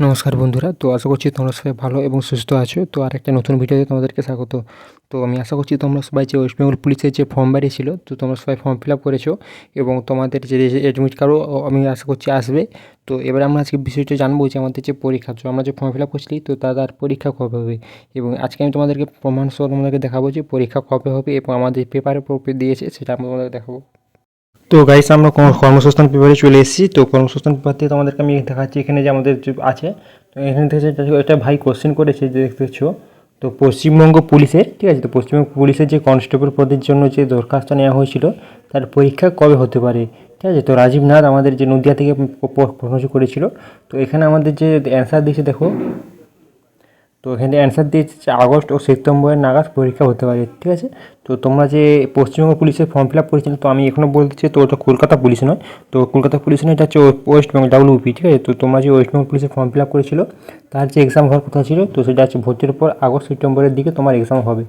নমস্কার বন্ধুরা, তো আশা করছি তোমরা সবাই ভালো এবং সুস্থ আছো। তো আর একটা নতুন ভিডিওতে তোমাদেরকে স্বাগত। তো আমি আশা করছি তোমরা সবাই যে ওয়েস্ট বেঙ্গল পুলিশের যে ফর্ম বেরিয়েছিল, তো তোমরা সবাই ফর্ম ফিল আপ করেছো এবং তোমাদের যে অ্যাডমিট কার্ডও আমি আশা করছি আসবে। তো এবার আমরা আজকে বিষয়টা জানবো যে আমাদের যে পরীক্ষা, তো আমরা যে ফর্ম ফিল আপ করছিলি, তো তার পরীক্ষা কবে হবে। এবং আজকে আমি তোমাদেরকে প্রমাণ সহ তোমাদেরকে দেখাবো যে পরীক্ষা কবে হবে এবং আমাদের পেপারে দিয়েছে সেটা আমরা তোমাদেরকে দেখাবো। তো গাইস, আমরা কর্মসংস্থান পেপারে চলে এসেছি। তো কর্মসংস্থান পেপার থেকে তোমাদেরকে আমি দেখাচ্ছি এখানে যে আমাদের যে আছে। তো এখান থেকে এটা ভাই কোশ্চেন করেছে যে দেখতেছ। তো পশ্চিমবঙ্গ পুলিশের, ঠিক আছে, তো পশ্চিমবঙ্গ পুলিশের যে কনস্টেবল পদের জন্য যে দরখাস্ত নেওয়া হয়েছিল তার পরীক্ষা কবে হতে পারে, ঠিক আছে। তো রাজীব নাথ আমাদের যে নদিয়া থেকে প্রশ্ন করেছিল। তো এখানে আমাদের যে অ্যান্সার দিয়েছে দেখো, তো এখানে অ্যান্সার দিয়েছে যে আগস্ট ও সেপ্টেম্বরের নাগাদ পরীক্ষা হতে পারে, ঠিক আছে। তো তোমরা যে পশ্চিমবঙ্গ পুলিশের ফর্ম ফিল আপ করেছিলে, তো আমি এখনও বলছি তো ওটা কলকাতা পুলিশ নয়। তো কলকাতা পুলিশ নয়, এটা হচ্ছে ওয়েস্ট বেঙ্গল WP, ঠিক আছে। তো তোমরা যে ওয়েস্ট বেঙ্গল পুলিশের ফর্ম ফিল আপ করেছিল তার যে এক্সাম হওয়ার কথা ছিল, তো সেটা হচ্ছে ভর্তির পর আগস্ট সেপ্টেম্বরের দিকে তোমার এক্সাম হবে।